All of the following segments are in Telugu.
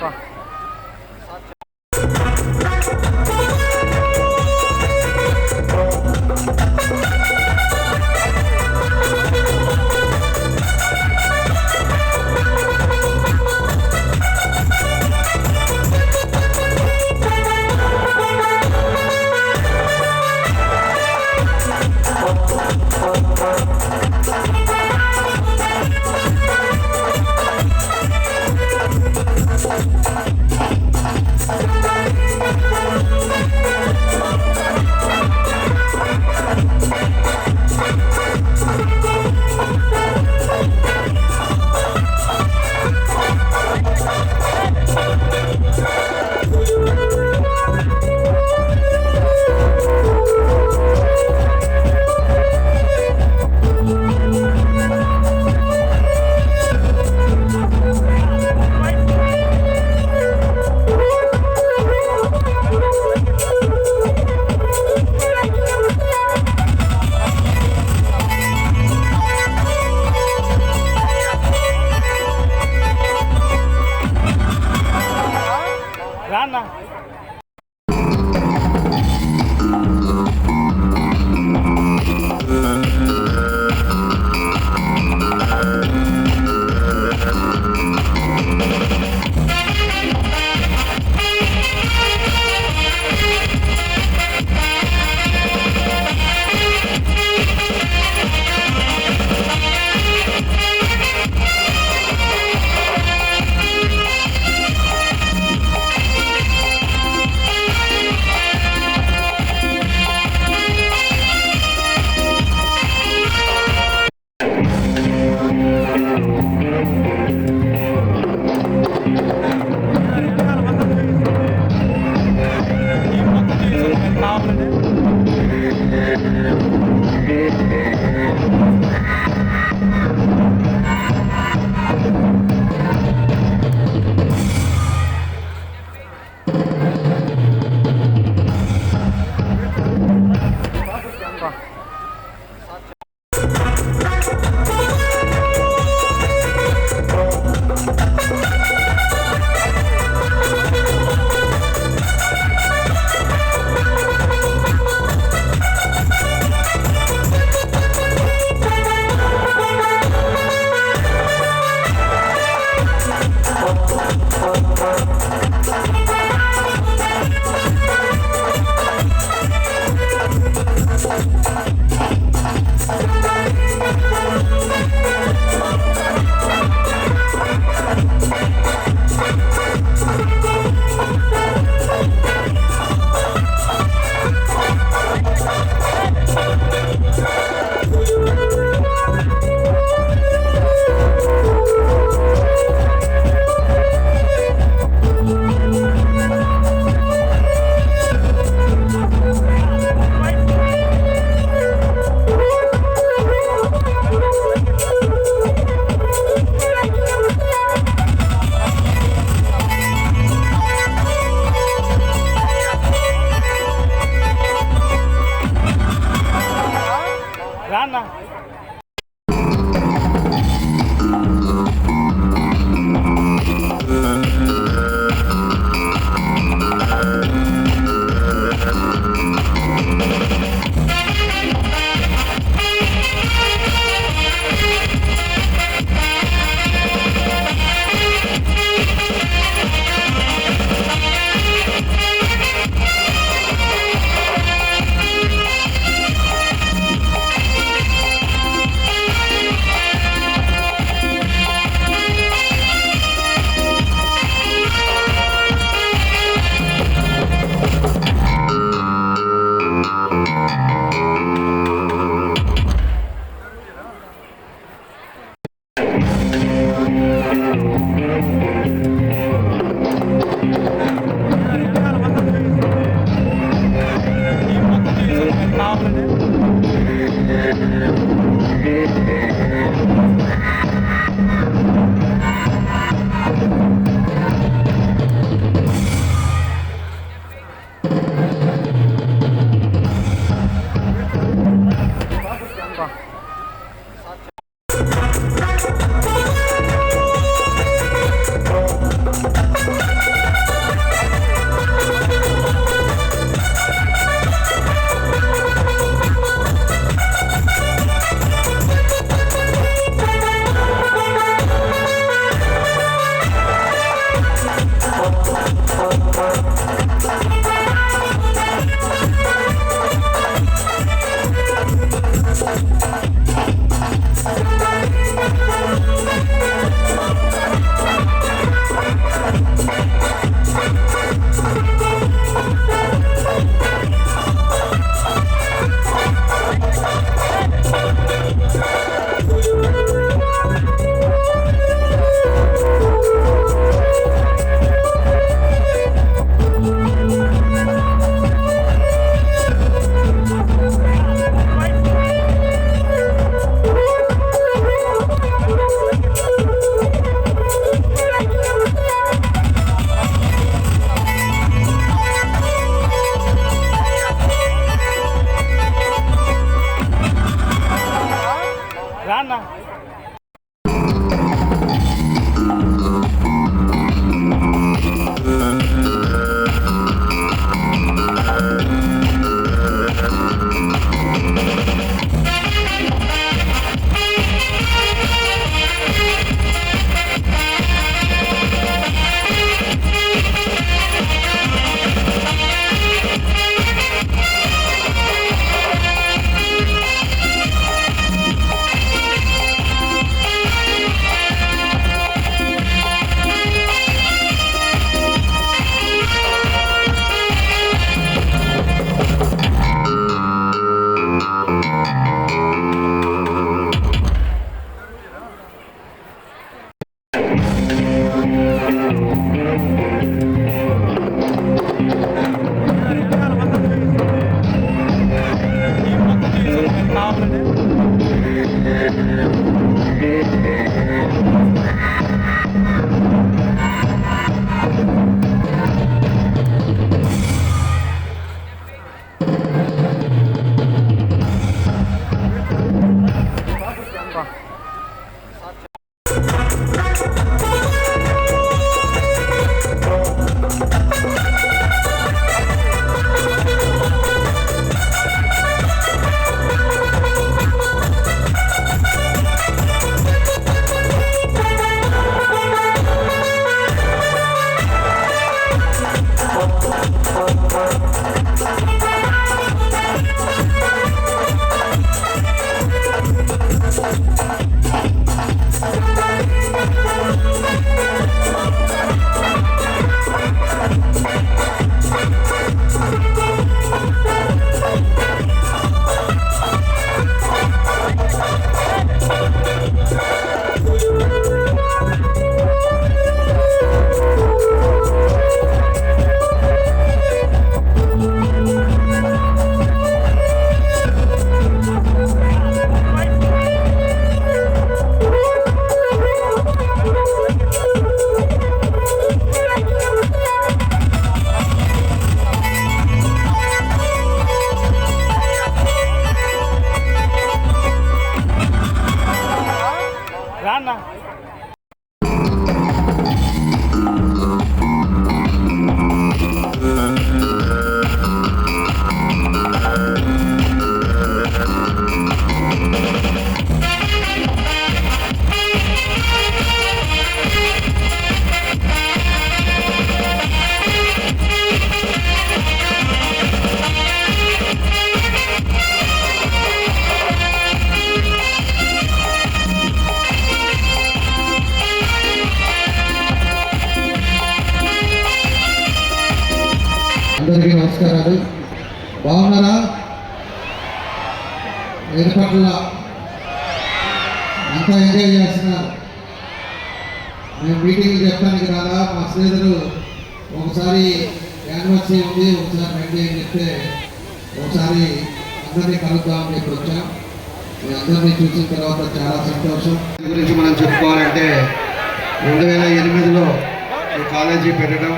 ఆ అందరికీ నమస్కారాలు. బాగున్నారా? ఏర్పాట్ల అంతా ఎంజాయ్ చేస్తున్నారు. మేము మీటింగ్ చెప్పడానికి రాదా, మా స్నేహితులు ఒకసారి యానివర్సరీ ఉంది, ఒకసారి రండి అని చెప్తే ఒకసారి అందరినీ కలుద్దామని చెప్పి వచ్చాం. మీ అందరినీ చూసిన తర్వాత చాలా సంతోషం. గురించి మనం చెప్పుకోవాలంటే 2008లో ఈ కాలేజీ పెట్టడం,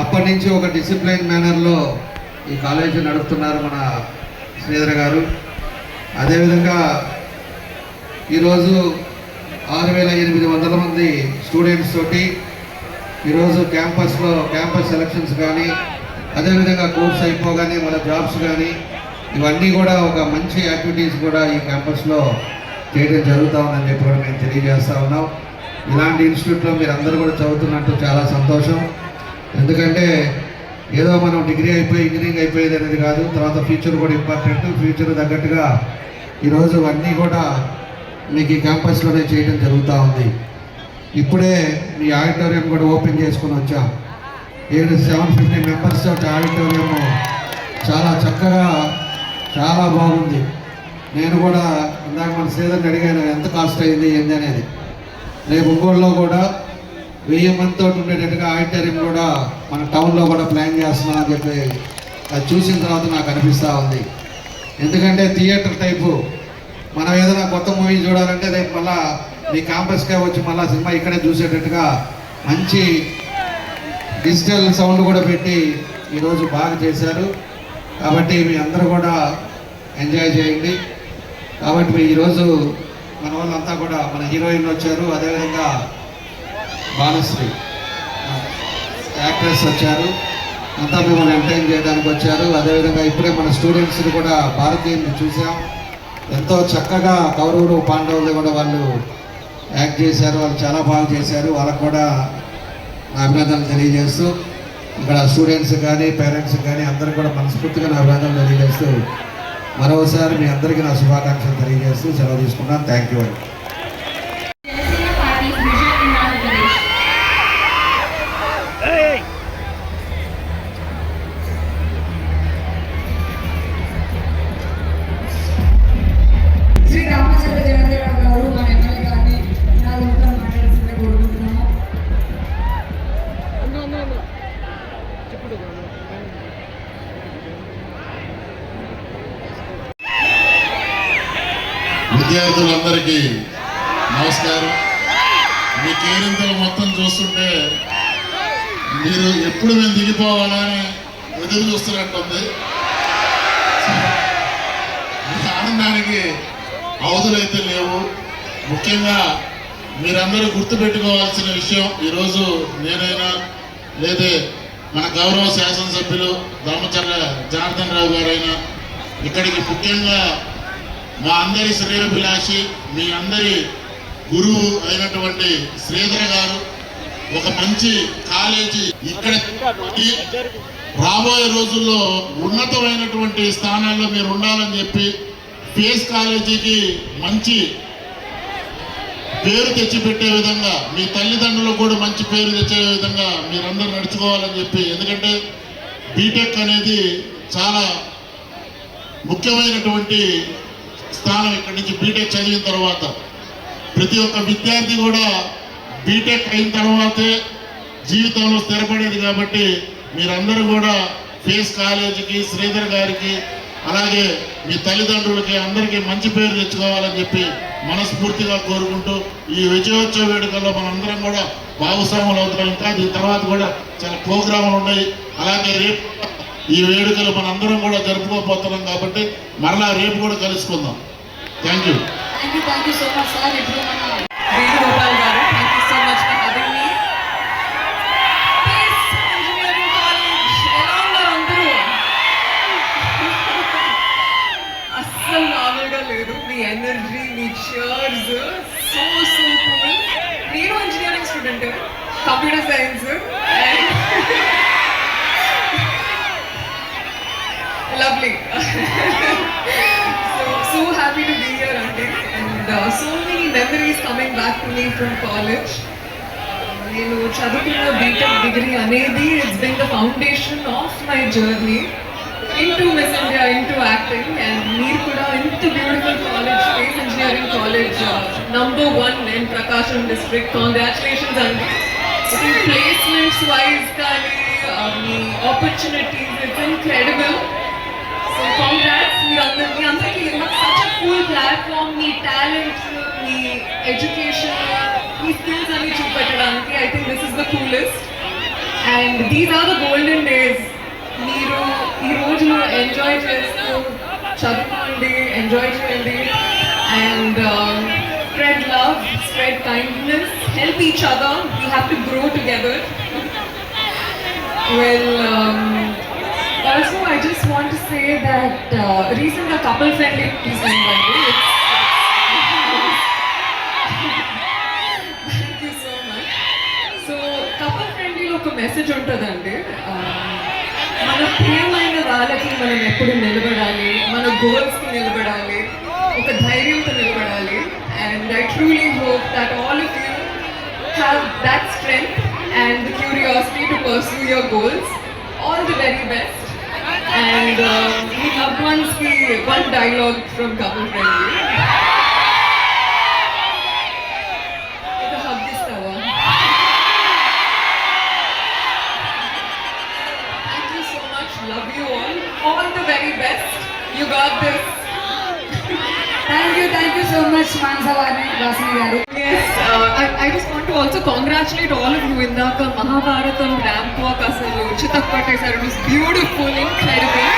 అప్పటి నుంచి ఒక డిసిప్లైన్ మేనర్లో ఈ కాలేజీ నడుపుతున్నారు మన శ్రీధర్ గారు. అదేవిధంగా ఈరోజు 6800 మంది స్టూడెంట్స్ తోటి ఈరోజు క్యాంపస్ సెలక్షన్స్ కానీ, అదేవిధంగా కోర్స్ అయిపోగానే మన జాబ్స్ కానీ, ఇవన్నీ కూడా ఒక మంచి యాక్టివిటీస్ కూడా ఈ క్యాంపస్లో చేయడం జరుగుతూ ఉందని చెప్పి కూడా మేము తెలియజేస్తూ ఉన్నాం. ఇలాంటి ఇన్స్టిట్యూట్లో మీరు అందరూ కూడా చదువుతున్నట్టు చాలా సంతోషం. ఎందుకంటే ఏదో మనం డిగ్రీ అయిపోయి ఇంజనీరింగ్ అయిపోయేది అనేది కాదు, తర్వాత ఫ్యూచర్ కూడా ఇంపార్టెంట్. ఫ్యూచర్ తగ్గట్టుగా ఈరోజు అన్నీ కూడా మీకు ఈ క్యాంపస్లోనే చేయడం జరుగుతూ ఉంది. ఇప్పుడే మీ ఆడిటోరియం కూడా ఓపెన్ చేసుకొని వచ్చాం. 750 మెంబర్స్ తోటి ఆడిటోరియం చాలా చక్కగా, చాలా బాగుంది. నేను కూడా ఇందాక మన శ్రీధర్ని అడిగాను ఎంత కాస్ట్ అయింది ఏంది అనేది. రేపు ఒంగోలులో కూడా 1000 మందితో ఉండేటట్టుగా ఆడిటోరియం కూడా మన టౌన్లో కూడా ప్లాన్ చేస్తున్నాం అని చెప్పి అది చూసిన తర్వాత నాకు అనిపిస్తూ ఉంది. ఎందుకంటే థియేటర్ టైపు మనం ఏదైనా కొత్త మూవీ చూడాలంటే రేపు మళ్ళీ మీ క్యాంపస్కే వచ్చి మళ్ళీ సినిమా ఇక్కడే చూసేటట్టుగా మంచి డిజిటల్ సౌండ్ కూడా పెట్టి ఈరోజు బాగా చేశారు. కాబట్టి మీ అందరూ కూడా ఎంజాయ్ చేయండి. కాబట్టి మీ ఈరోజు మన వాళ్ళంతా కూడా మన హీరోయిన్ వచ్చారు, అదేవిధంగా బాలశ్రీ యాక్ట్రెస్ వచ్చారు, అంతా మిమ్మల్ని ఎంటర్టైన్ చేయడానికి వచ్చారు. అదేవిధంగా ఇప్పుడే మన స్టూడెంట్స్ని కూడా భారతీయుని చూసాం. ఎంతో చక్కగా కౌరవులు పాండవులు కూడా వాళ్ళు యాక్ట్ చేశారు, వాళ్ళు చాలా బాగా చేశారు. వాళ్ళకు కూడా నా అభినందనలు తెలియజేస్తూ, ఇక్కడ స్టూడెంట్స్ కానీ పేరెంట్స్ కానీ అందరికీ కూడా మనస్ఫూర్తిగా నా అభినందనలు తెలియజేస్తూ మరోసారి మీ అందరికీ నా శుభాకాంక్షలు తెలియజేస్తూ సెలవు తీసుకున్నాను. థ్యాంక్ యూ అండి. విద్యార్థులందరికీ నమస్కారం. మీ కేరింతలు మొత్తం చూస్తుంటే మీరు ఎప్పుడు మేము దిగిపోవాలని ఎదురు చూస్తున్నట్టుంది. మీ ఆనందానికి అవధులైతే లేవు. ముఖ్యంగా మీరందరూ గుర్తుపెట్టుకోవాల్సిన విషయం, ఈరోజు నేనైనా లేదా మన గౌరవ శాసనసభ్యులు దామచర్ల జనార్దన్ రావు గారైనా ఇక్కడికి ముఖ్యంగా మా అందరి శ్రేయోభిలాషి, మీ అందరి గురువు అయినటువంటి శ్రీధర్ గారు ఒక మంచి కాలేజీ ఇక్కడ రాబోయే రోజుల్లో ఉన్నతమైనటువంటి స్థానాల్లో మీరు ఉండాలని చెప్పి ఫేస్ కాలేజీకి మంచి పేరు తెచ్చిపెట్టే విధంగా, మీ తల్లిదండ్రులకు కూడా మంచి పేరు తెచ్చే విధంగా మీరందరూ నడుచుకోవాలని చెప్పి, ఎందుకంటే బీటెక్ అనేది చాలా ముఖ్యమైనటువంటి స్థానం. ఇక్కడి నుంచి బీటెక్ చదివిన తర్వాత ప్రతి ఒక్క విద్యార్థి కూడా బీటెక్ అయిన తర్వాతే జీవితంలో స్థిరపడేది. కాబట్టి మీరందరూ కూడా ఫేస్ కాలేజీకి, శ్రీధర్ గారికి, అలాగే మీ తల్లిదండ్రులకి అందరికీ మంచి పేరు తెచ్చుకోవాలని చెప్పి మనస్ఫూర్తిగా కోరుకుంటూ, ఈ విజయోత్సవ వేడుకల్లో మనందరం కూడా భాగస్వాములు అవుతున్నాం. ఇంకా దీని తర్వాత కూడా చాలా ప్రోగ్రాములు ఉన్నాయి. అలాగే రేపు ఈ వేడుకలు మనందరం కూడా జరుపుకోబోతున్నాం కాబట్టి మరలా రేపు కూడా కలుసుకుందాం. Thank you. Thank you so much, sir. ఇప్పుడు మన వేణుగోపాల్ గారు, thank you so much for having me. Yes, Engineering College, ఎలా ఉన్నారు అందరూ? అస్సలు మామూలుగా లేదు. మీ ఎనర్జీ, మీ cheers, so cool. నేను engineering student, computer science, lovely. So happy to be here, Auntie, and so many memories coming back to me from college. నేను చదువుకున్న బీటెక్ డిగ్రీ అనేది it's been the foundation of my journey into Miss India, into acting. And మీరు కూడా ఇంత beautiful college, space engineering college number 1 in Prakasam district. Congratulations అండి. ప్లేస్మెంట్స్ వైజ్ కానీ మీ opportunities, it's incredible. So congrats మీ అందరికీ. సచ్ అ కూల్ ప్లాట్ఫామ్, మీ టాలెంట్స్, మీ ఎడ్యుకేషన్, మీ స్కిల్స్ అన్ని చూపెట్టడానికి. I think this is the coolest and these are the golden days. మీరు ఈ రోజులు ఎంజాయ్ చేస్తూ చదువుకోండి, ఎంజాయ్ చేయండి and spread love, spread kindness, help each other. We have to grow together. Well, also, I just want to say that recent a couple friendly piece going on. Thank you so much. So, couple friendly lo oka message untadandi. మన ప్రియమైన వాళ్ళకి మనం ఎప్పుడు నిలబడాలి, మన గోల్స్కి నిలబడాలి, ఒక ధైర్యంతో నిలబడాలి. And I truly hope that all of you have that strength and the curiosity to pursue your goals. All the very best. And me loved ones ki one dialogue from couple friendly. Eka hug istava. Thank you so much. Love you all. All the very best. You got this. Thank you so much, Mansavani Vasni garu. Yes, I just want to also congratulate all of you. Indaka Mahabharatam ramp walk asalu chitapattesar. It was beautiful, incredible.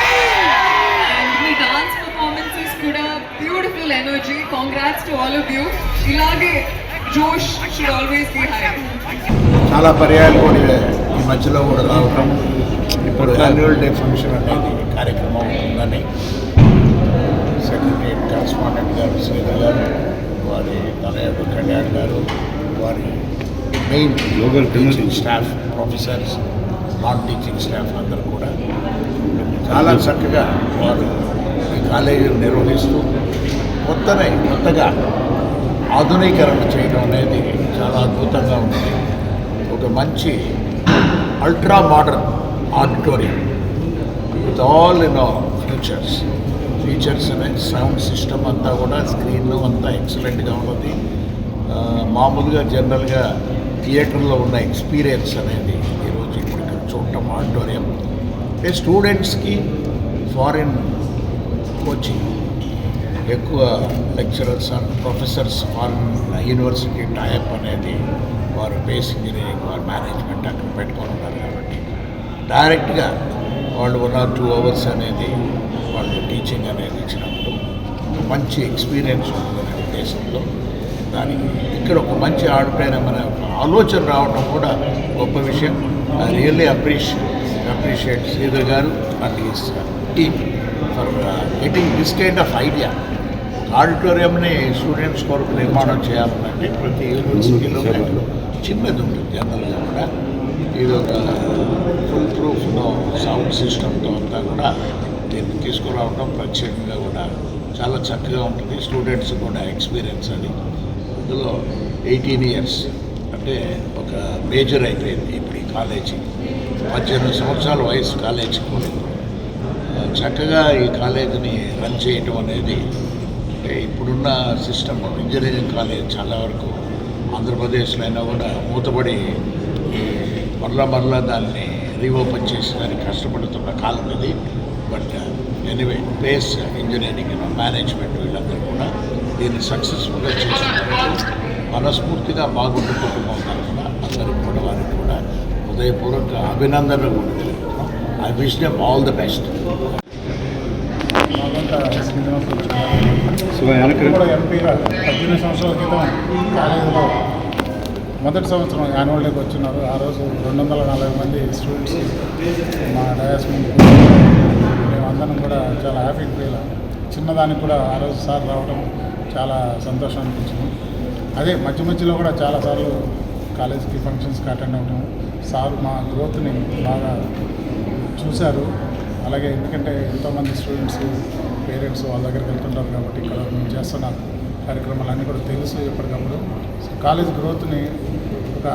And me dance performances kuda beautiful energy. Congrats to all of you. Ilage Josh should always be high. చాలా పర్యాయాలు కూడా ఈ మధ్యలో కూడా రావటం, ఇప్పుడు యాన్యువల్ డే ఫంక్షన్ అనేది కార్యక్రమం ఉందని సెక్రటరీ కరస్పాండెంట్ గారు శ్రీధర్ గారు, వారి తనయుడు కళ్యాణ్ గారు, వారి main teaching staff, professors, non teaching staff అందరూ కూడా చాలా చక్కగా వారు ఈ కాలేజీలు నిర్వహిస్తూ కొత్తగా ఆధునీకరణ చేయడం అనేది చాలా అద్భుతంగా ఉంది. ఒక మంచి ultra modern auditorium with all in features అనేది సౌండ్ సిస్టమ్ అంతా కూడా స్క్రీన్లో అంతా ఎక్సలెంట్గా ఉన్నది. మామూలుగా జనరల్గా థియేటర్లో ఉన్న ఎక్స్పీరియన్స్ అనేది ఈరోజు ఇప్పుడు ఇక్కడ చూడటం ఆడిటోరియం. స్టూడెంట్స్కి ఫారిన్ కోచింగ్ ఎక్కువ lecturers and professors foreign university type అనేది వారు బేస్ ఇంజనీరింగ్ వారు మేనేజ్మెంట్ అక్కడ పెట్టుకొని ఉన్నారు కాబట్టి డైరెక్ట్గా వాళ్ళు 1 or 2 hours అనేది వాళ్ళు టీచింగ్ అనేది ఇచ్చినప్పుడు మంచి ఎక్స్పీరియన్స్ ఉంటుందనే ఉద్దేశంలో దానికి ఇక్కడ ఒక మంచి ఆడిటోరియం అనే ఒక ఆలోచన రావడం కూడా గొప్ప విషయం. I really appreciate Sridhar garu and his team for getting this kind of idea. ఆడిటోరియంని స్టూడెంట్స్ కొరకు నిర్మాణం చేయాలంటే ప్రతి యూనివర్సిటీలో చిన్నది ఉంటుంది జనరల్గా కూడా. ఇది ఒక ఫుల్ ప్రూఫ్లో సౌండ్ సిస్టమ్తో అంతా కూడా దీన్ని తీసుకురావడం ప్రత్యేకంగా కూడా చాలా చక్కగా ఉంటుంది. స్టూడెంట్స్ కూడా ఎక్స్పీరియన్స్ అది. అందులో 18 years అంటే ఒక మేజర్ అయిపోయింది ఇప్పుడు ఈ కాలేజీ. 18 సంవత్సరాల వయసు కాలేజీకి కూడా చక్కగా ఈ కాలేజీని రన్ చేయటం అనేది అంటే ఇప్పుడున్న సిస్టమ్ ఇంజనీరింగ్ కాలేజ్ చాలా వరకు ఆంధ్రప్రదేశ్లో అయినా కూడా మూతపడి మరలా దాన్ని రీఓపెన్ చేసేదానికి కష్టపడుతున్న కాలం ఇది. But anyway base engineering management వీళ్ళందరూ కూడా దీన్ని సక్సెస్ఫుల్గా చేసినందుకు మనస్ఫూర్తిగా బాగుండే కుటుంబం తరఫున అందరికీ కూడా వారికి కూడా హృదయపూర్వక అభినందనలు కూడా తెలుపుతున్నాం. I wish them all the best. కూడా ఎంపీగా 18 సంవత్సరాల క్రితం కాలేజీలో మొదటి సంవత్సరం యాన్యువల్ డేకి వచ్చినారు. ఆ రోజు 240 మంది స్టూడెంట్స్ మా డయాస్ ముందు మేమందరం కూడా చాలా హ్యాపీ ఫీల్. చిన్నదానికి కూడా ఆ రోజు సార్ రావడం చాలా సంతోషం అనిపించింది. అదే మధ్యలో కూడా చాలాసార్లు కాలేజీకి ఫంక్షన్స్కి అటెండ్ అవ్వడం సార్ మా గ్రోత్ని బాగా చూశారు. అలాగే ఎందుకంటే ఎంతోమంది స్టూడెంట్స్ పేరెంట్స్ వాళ్ళ దగ్గరికి వెళ్తుంటారు కాబట్టి ఇక్కడ మేము చేస్తున్న కార్యక్రమాలన్నీ కూడా తెలుసు ఎప్పటికప్పుడు. కాలేజ్ గ్రోత్ని ఒక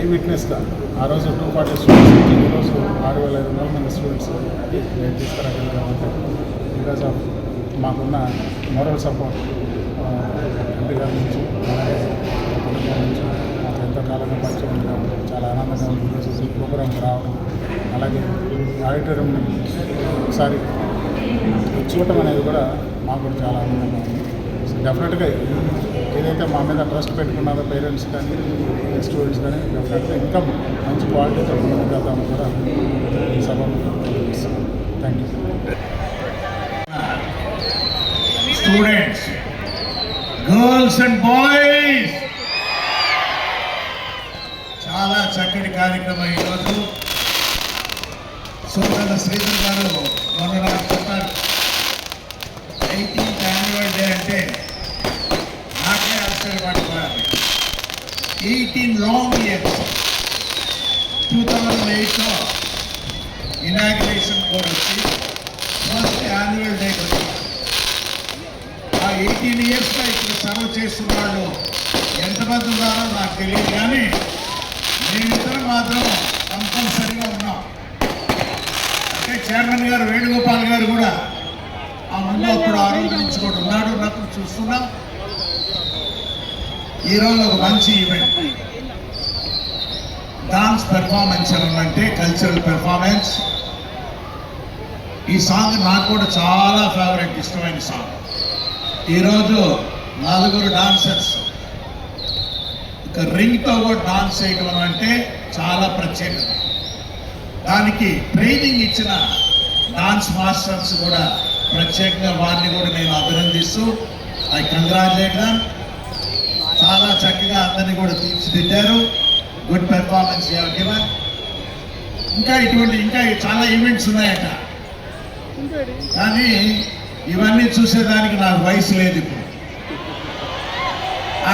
ఐ విట్నెస్గా ఆ రోజు 240 స్టూడెంట్స్ ఈరోజు 6,500 మంది స్టూడెంట్స్ నేను తీసుకురాగలిగామంటే బికాస్ ఆఫ్ మాకున్న మోరల్ సపోర్ట్ ఎంపీ గారి నుంచి కుటుంబం నుంచి మాకు ఎంతో కాలంగా పరిచయం ఉంది కాబట్టి చాలా ఆనందంగా ఉంది ఈరోజు ఈ ప్రోగ్రాంకి రావడం. అలాగే ఆడిటోరియంని ఒకసారి చూడటం అనేది కూడా మాకు కూడా చాలా ఆనందంగా ఉంది. సో డెఫినెట్గా ఏదైతే మా మీద ట్రస్ట్ పెట్టుకున్నారో పేరెంట్స్ కానీ స్టూడెంట్స్ కానీ డెఫినెట్గా ఇంకా మంచి క్వాలిటీతో ముందుకు వెళ్తామని కూడా ఈ సభలో thank you. Students, girls and boys, చాలా చక్కటి కార్యక్రమం ఈరోజు. సోదరుల శ్రీధర్ గారు మొన్న నాకు చెప్పారు 18th యాన్యువల్ డే అంటే నాకే ఆశ్చర్యపడిపోయారు. 18 long years 2008లో ఇనాగ్రేషన్ కూడా వచ్చి ఫస్ట్ యాన్యువల్ డేకి వచ్చి ఆ 18 yearsలో ఇక్కడ సర్వ్ చేస్తున్న వాళ్ళు ఎంతమంది ఉన్నారో నాకు తెలియదు, కానీ మేమిద్దరం మాత్రం కంపల్సరీగా ఉన్నాం. అంటే చైర్మన్ గారు వేణుగోపాల్ గారు కూడా ఆ ముందు అప్పుడు ఆ రోజు నుంచి కూడా ఉన్నాడు, ఉన్నప్పుడు చూస్తున్నాం. ఈరోజు ఒక మంచి ఈవెంట్ డాన్స్ పెర్ఫార్మెన్స్ అంటే కల్చరల్ పెర్ఫార్మెన్స్. ఈ సాంగ్ నాకు కూడా చాలా ఫేవరెట్, ఇష్టమైన సాంగ్. ఈరోజు 4 డాన్సర్స్ ఒక రింగ్తో కూడా డాన్స్ చేయడం అంటే చాలా ప్రత్యేకత. దానికి ట్రైనింగ్ ఇచ్చిన డాన్స్ మాస్టర్స్ కూడా ప్రత్యేకంగా వారిని కూడా నేను అభినందిస్తూ ఐ కంగ్రాచులేట్ దెమ్. చాలా చక్కగా అందరినీ కూడా తీర్చిదిద్దారు. Good performance given. ఇంకా చాలా ఈవెంట్స్ ఉన్నాయట, కానీ ఇవన్నీ చూసేదానికి నాకు వయసు లేదు. ఇప్పుడు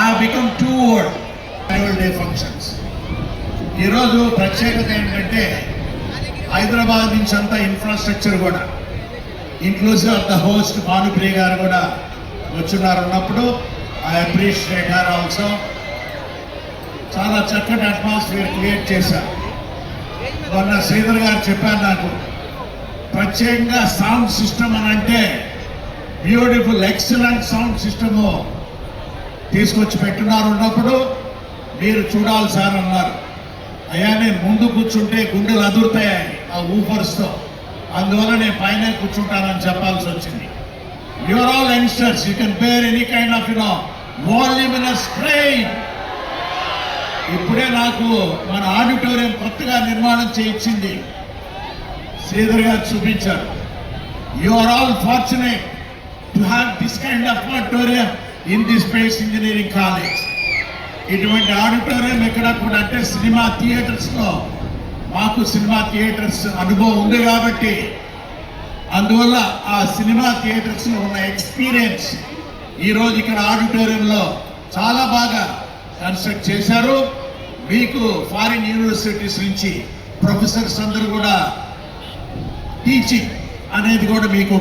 I become two old. Annual day functions ఈరోజు ప్రత్యేకత ఏంటంటే హైదరాబాద్ నుంచి అంతా ఇన్ఫ్రాస్ట్రక్చర్ కూడా inclusive of the host Bhanupriya గారు కూడా వచ్చున్నారు. ఉన్నప్పుడు ఐ అప్రిషియేట్ హర్ ఆల్సో. చాలా చక్కటి అట్మాస్ఫియర్ క్రియేట్ చేశారు. మొన్న శ్రీధర్ గారు చెప్పారు నాకు, ప్రత్యేకంగా సౌండ్ సిస్టమ్ అని అంటే బ్యూటిఫుల్ ఎక్సలెంట్ సౌండ్ సిస్టము తీసుకొచ్చి పెట్టున్నారు. ఉన్నప్పుడు మీరు చూడాలి సార్ అన్నారు. అయ్యా నేను ముందు కూర్చుంటే గుండెలు అదురుతాయి ఆ ఊఫర్స్తో, అందువల్ల నేను పైన కూర్చుంటానని చెప్పాల్సి వచ్చింది. You are all youngsters. You can bear any kind of, voluminous strain. ఇప్పుడే నాకు మన ఆడిటోరియం కొత్తగా నిర్మాణం చేయించింది శ్రీధర్ గారు చూపించారు. You are all fortunate to have this kind of auditorium in the space engineering college. ఇటువంటి ఆడిటోరియం ఎక్కడ కూడా అంటే సినిమా థియేటర్స్లో మాకు సినిమా థియేటర్స్ అనుభవం ఉంది కాబట్టి అందువల్ల ఆ సినిమా థియేటర్స్లో ఉన్న ఎక్స్పీరియన్స్ ఈరోజు ఇక్కడ ఆడిటోరియంలో చాలా బాగా కన్స్ట్రక్ట్ చేశారు. మీకు ఫారిన్ యూనివర్సిటీస్ నుంచి ప్రొఫెసర్స్ అందరూ కూడా టీచింగ్ అనేది కూడా మీకు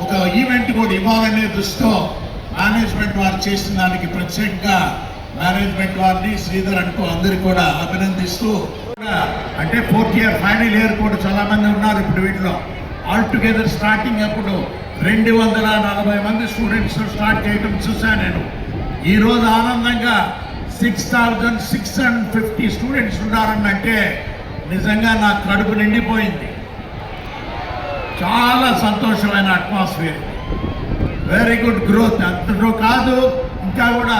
ఒక ఈవెంట్ కూడా ఇవ్వాలనే దృష్టితో మేనేజ్మెంట్ వారు చేసిన దానికి ప్రత్యేకంగా మేనేజ్మెంట్ వారిని శ్రీధర్ అంటూ అందరికీ కూడా అభినందిస్తూ అంటే 4th ఇయర్ ఫైనల్ ఇయర్ కూడా చాలా మంది ఉన్నారు ఇప్పుడు వీటిలో. ఆల్ టుగెదర్ స్టార్టింగ్ అప్పుడు 240 మంది స్టూడెంట్స్ స్టార్ట్ చేయడం చూశాను నేను. ఈరోజు ఆనందంగా 6,650 స్టూడెంట్స్ ఉన్నారన్నంటే నిజంగా నా కడుపు నిండిపోయింది. చాలా సంతోషమైన అట్మాస్ఫియర్, వెరీ గుడ్ గ్రోత్. అంతలో కాదు ఇంకా కూడా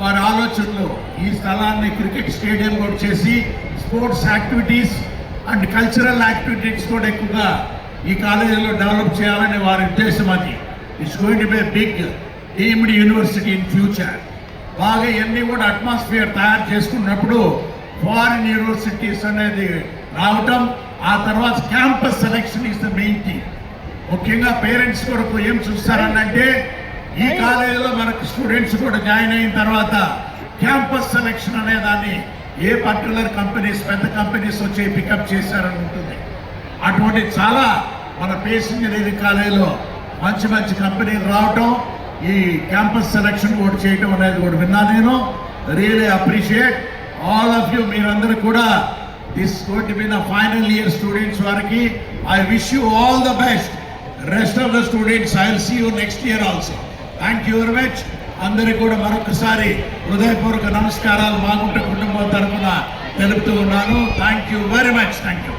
వారి ఆలోచనలు ఈ స్థలాన్ని క్రికెట్ స్టేడియం కూడా చేసి sports activities and cultural activities కూడా ఎక్కువగా ఈ కాలేజీలో డెవలప్ చేయాలని వారి ఉద్దేశం. అది it's going to be big deemed university in future. బాగా ఇవన్నీ కూడా అట్మాస్ఫియర్ తయారు చేసుకున్నప్పుడు ఫారిన్ యూనివర్సిటీస్ అనేది రావటం, ఆ తర్వాత campus selection is the main thing. ముఖ్యంగా పేరెంట్స్ కొరకు ఏం చూస్తారనంటే ఈ కాలేజీలో మనకు స్టూడెంట్స్ కూడా జాయిన్ అయిన తర్వాత క్యాంపస్ సెలెక్షన్ అనే దాన్ని ఏ పర్టికులర్ కంపెనీస్ పెద్ద కంపెనీస్ వచ్చి పికప్ చేశారని ఉంటుంది. అటువంటి చాలా మన పేస్ ఇంజనీరింగ్ కాలేజీలో మంచి మంచి కంపెనీలు రావటం, ఈ క్యాంపస్ సెలెక్షన్ కూడా చేయటం అనేది కూడా విన్నా నేను. Really appreciate all of you. మీరందరూ కూడా this going to be the final year students వారికి I wish you all the best. Rest of the students I will see you next year also. Thank you very much. అందరికీ కూడా మరొకసారి హృదయపూర్వక నమస్కారాలు మాగుంట కుటుంబం తరఫున తెలుపుతూ ఉన్నాను. Thank you very much. Thank you.